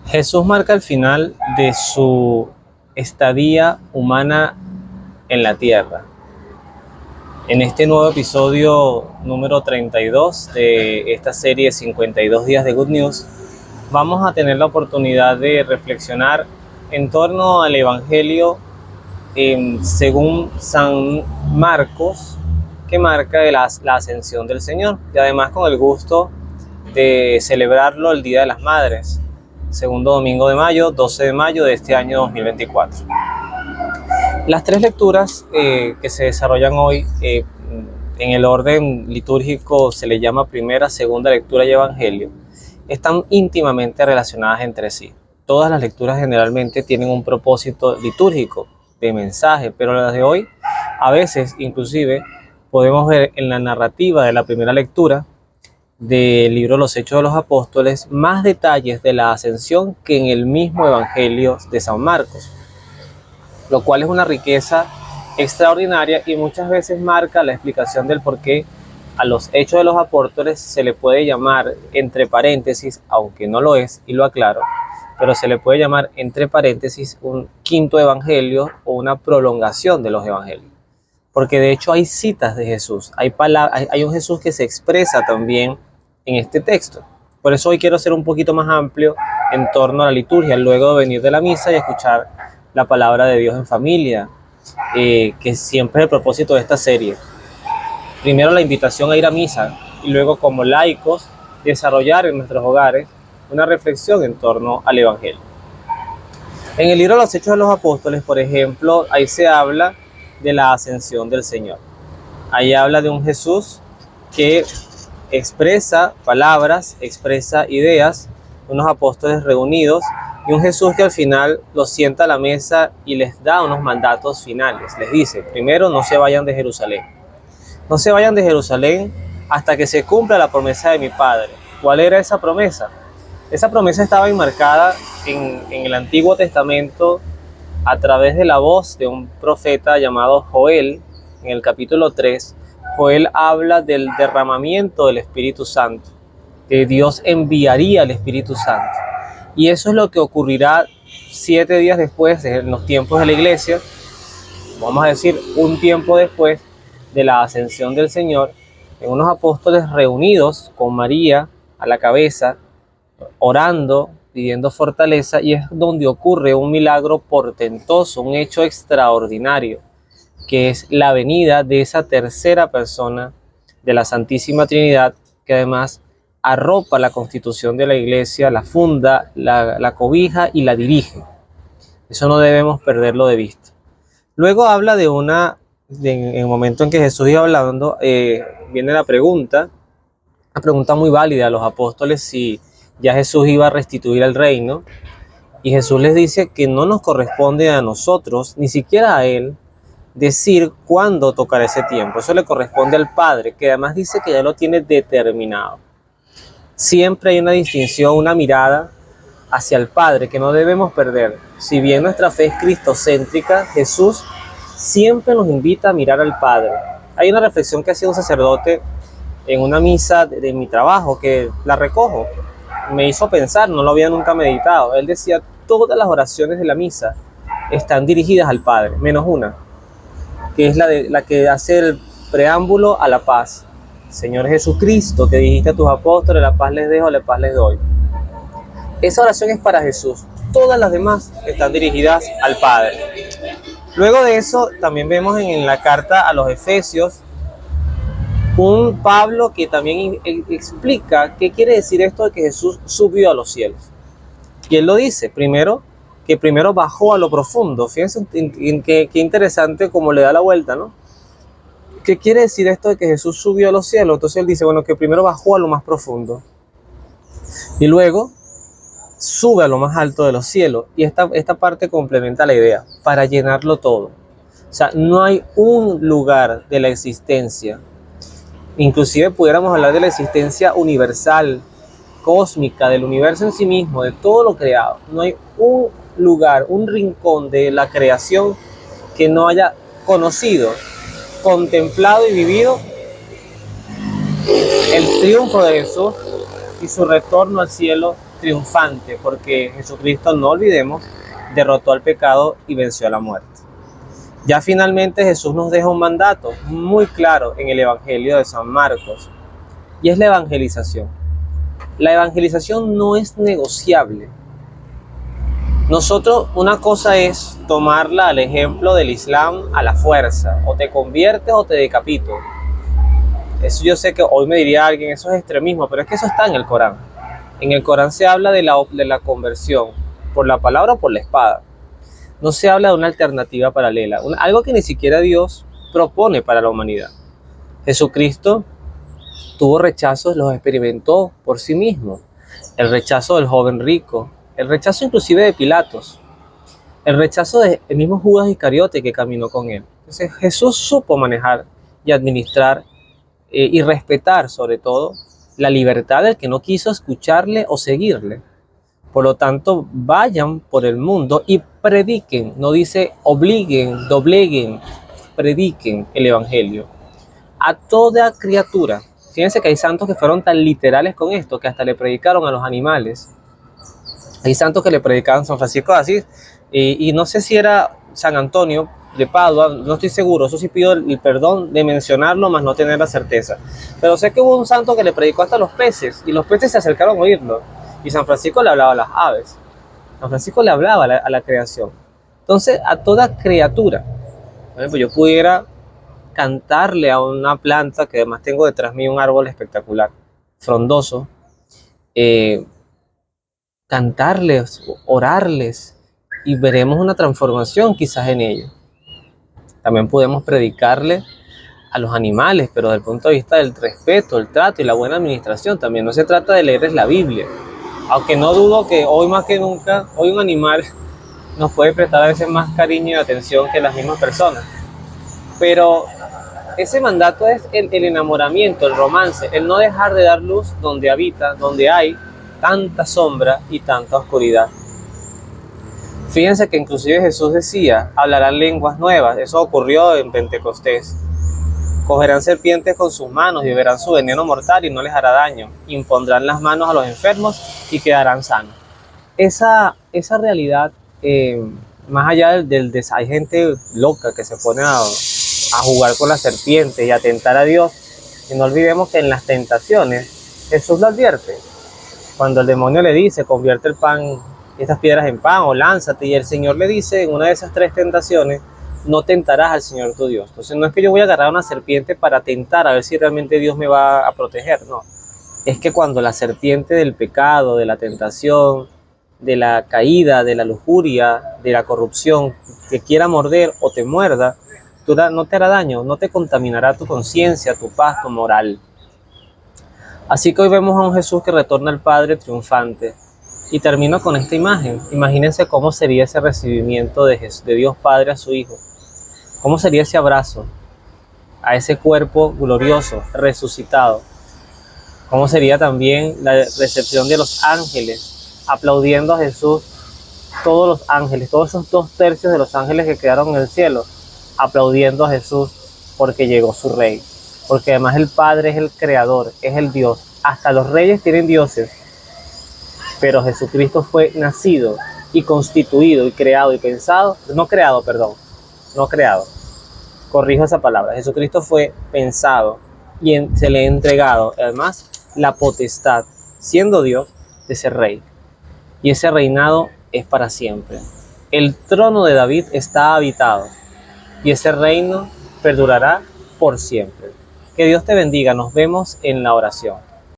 Jesús marca el final de su estadía humana en la tierra. En este nuevo episodio número 32 de esta serie 52 días de Good News, vamos a tener la oportunidad de reflexionar en torno al Evangelio según San Marcos, que marca la ascensión del Señor, y además con el gusto de celebrarlo el Día de las Madres, segundo domingo de mayo, 12 de mayo de este año 2024. Las tres lecturas que se desarrollan hoy en el orden litúrgico se le llama primera, segunda lectura y evangelio, están íntimamente relacionadas entre sí. Todas las lecturas generalmente tienen un propósito litúrgico de mensaje, pero las de hoy a veces inclusive podemos ver en la narrativa de la primera lectura del libro Los Hechos de los Apóstoles más detalles de la ascensión que en el mismo evangelio de San Marcos, lo cual es una riqueza extraordinaria y muchas veces marca la explicación del por qué a los Hechos de los Apóstoles se le puede llamar, entre paréntesis, aunque no lo es, y lo aclaro, pero se le puede llamar, entre paréntesis, un quinto evangelio o una prolongación de los evangelios. Porque de hecho hay citas de Jesús, hay un Jesús que se expresa también en este texto. Por eso hoy quiero ser un poquito más amplio en torno a la liturgia, luego de venir de la misa y escuchar la palabra de Dios en familia, que siempre es el propósito de esta serie. Primero la invitación a ir a misa y luego como laicos desarrollar en nuestros hogares una reflexión en torno al Evangelio. En el libro Los Hechos de los Apóstoles, por ejemplo, ahí se habla de la ascensión del Señor. Ahí habla de un Jesús que expresa palabras, expresa ideas, unos apóstoles reunidos y un Jesús que al final los sienta a la mesa y les da unos mandatos finales. Les dice, primero, no se vayan de Jerusalén. No se vayan de Jerusalén hasta que se cumpla la promesa de mi Padre. ¿Cuál era esa promesa? Esa promesa estaba enmarcada en el Antiguo Testamento a través de la voz de un profeta llamado Joel. En el capítulo 3, Joel habla del derramamiento del Espíritu Santo, que Dios enviaría el Espíritu Santo. Y eso es lo que ocurrirá 7 días después, en los tiempos de la iglesia, vamos a decir un tiempo después de la ascensión del Señor, en unos apóstoles reunidos con María a la cabeza, orando, pidiendo fortaleza, y es donde ocurre un milagro portentoso, un hecho extraordinario, que es la venida de esa tercera persona de la Santísima Trinidad, que además arropa la constitución de la iglesia, la funda, la cobija y la dirige. Eso no debemos perderlo de vista. Luego habla en el momento en que Jesús iba hablando, viene la pregunta muy válida a los apóstoles si ya Jesús iba a restituir el reino, y Jesús les dice que no nos corresponde a nosotros, ni siquiera a Él, decir cuándo tocará ese tiempo. Eso le corresponde al Padre, que además dice que ya lo tiene determinado. Siempre hay una distinción, una mirada hacia el Padre que no debemos perder. Si bien nuestra fe es cristocéntrica, Jesús siempre nos invita a mirar al Padre. Hay una reflexión que hacía un sacerdote en una misa de mi trabajo, que la recojo, me hizo pensar, no lo había nunca meditado. Él decía, todas las oraciones de la misa están dirigidas al Padre, menos una, que es la que hace el preámbulo a la paz. Señor Jesucristo, que dijiste a tus apóstoles, la paz les dejo, la paz les doy. Esa oración es para Jesús. Todas las demás están dirigidas al Padre. Luego de eso, también vemos en la carta a los Efesios un Pablo que también explica qué quiere decir esto de que Jesús subió a los cielos. Y él lo dice, que primero bajó a lo profundo. Fíjense qué interesante cómo le da la vuelta, ¿no? ¿Qué quiere decir esto de que Jesús subió a los cielos? Entonces él dice, bueno, que primero bajó a lo más profundo y luego sube a lo más alto de los cielos. Y esta parte complementa la idea, para llenarlo todo. O sea, no hay un lugar de la existencia, inclusive pudiéramos hablar de la existencia universal, cósmica, del universo en sí mismo, de todo lo creado. No hay un lugar, un rincón de la creación que no haya conocido, contemplado y vivido el triunfo de Jesús y su retorno al cielo triunfante, porque Jesucristo, no olvidemos, derrotó al pecado y venció a la muerte. Ya finalmente Jesús nos deja un mandato muy claro en el Evangelio de San Marcos, y es la evangelización. La evangelización no es negociable. Nosotros, una cosa es tomarla al ejemplo del Islam a la fuerza, o te conviertes o te decapito. Eso yo sé que hoy me diría alguien, eso es extremismo, pero es que eso está en el Corán. En el Corán se habla de la conversión, por la palabra o por la espada. No se habla de una alternativa paralela, algo que ni siquiera Dios propone para la humanidad. Jesucristo tuvo rechazos, los experimentó por sí mismo. El rechazo del joven rico, el rechazo inclusive de Pilatos, el rechazo del mismo Judas Iscariote que caminó con él. Entonces Jesús supo manejar y administrar y respetar sobre todo la libertad del que no quiso escucharle o seguirle. Por lo tanto, vayan por el mundo y prediquen, no dice obliguen, dobleguen, prediquen el Evangelio a toda criatura. Fíjense que hay santos que fueron tan literales con esto que hasta le predicaron a los animales. Hay santos que le predicaban a San Francisco de Asís y no sé si era San Antonio de Padua, no estoy seguro, eso sí pido el perdón de mencionarlo, más no tener la certeza. Pero sé que hubo un santo que le predicó hasta a los peces y los peces se acercaron a oírlo. Y San Francisco le hablaba a las aves. San Francisco le hablaba a la creación. Entonces, a toda criatura. Por ejemplo, yo pudiera cantarle a una planta, que además tengo detrás mío un árbol espectacular, frondoso, cantarles, orarles, y veremos una transformación quizás en ellos. También podemos predicarle a los animales, pero desde el punto de vista del respeto, el trato y la buena administración también. No se trata de leerles la Biblia, aunque no dudo que hoy más que nunca, hoy un animal nos puede prestar a veces más cariño y atención que las mismas personas. Pero ese mandato es el enamoramiento, el romance, el no dejar de dar luz donde habita, donde hay tanta sombra y tanta oscuridad. Fíjense que inclusive Jesús decía, hablarán lenguas nuevas. Eso ocurrió en Pentecostés. Cogerán serpientes con sus manos y beberán su veneno mortal y no les hará daño. Impondrán las manos a los enfermos y quedarán sanos. Esa realidad, más allá hay gente loca que se pone a jugar con la serpiente y a tentar a Dios. Y no olvidemos que en las tentaciones Jesús lo advierte. Cuando el demonio le dice, convierte el pan, estas piedras en pan, o lánzate, y el Señor le dice en una de esas tres tentaciones, no tentarás al Señor tu Dios. Entonces no es que yo voy a agarrar una serpiente para tentar a ver si realmente Dios me va a proteger, no. Es que cuando la serpiente del pecado, de la tentación, de la caída, de la lujuria, de la corrupción, te quiera morder o te muerda, no te hará daño, no te contaminará tu conciencia, tu paz, tu moral. Así que hoy vemos a un Jesús que retorna al Padre triunfante. Y termino con esta imagen. Imagínense cómo sería ese recibimiento de Dios Padre a su Hijo. ¿Cómo sería ese abrazo a ese cuerpo glorioso, resucitado? ¿Cómo sería también la recepción de los ángeles aplaudiendo a Jesús? Todos los ángeles, todos esos 2/3 de los ángeles que quedaron en el cielo, aplaudiendo a Jesús porque llegó su Rey. Porque además el Padre es el Creador, es el Dios. Hasta los reyes tienen dioses. Pero Jesucristo fue nacido y constituido y creado y pensado, no creado, corrijo esa palabra. Jesucristo fue pensado y se le ha entregado además la potestad, siendo Dios, de ser rey. Y ese reinado es para siempre. El trono de David está habitado y ese reino perdurará por siempre. Que Dios te bendiga, nos vemos en la oración.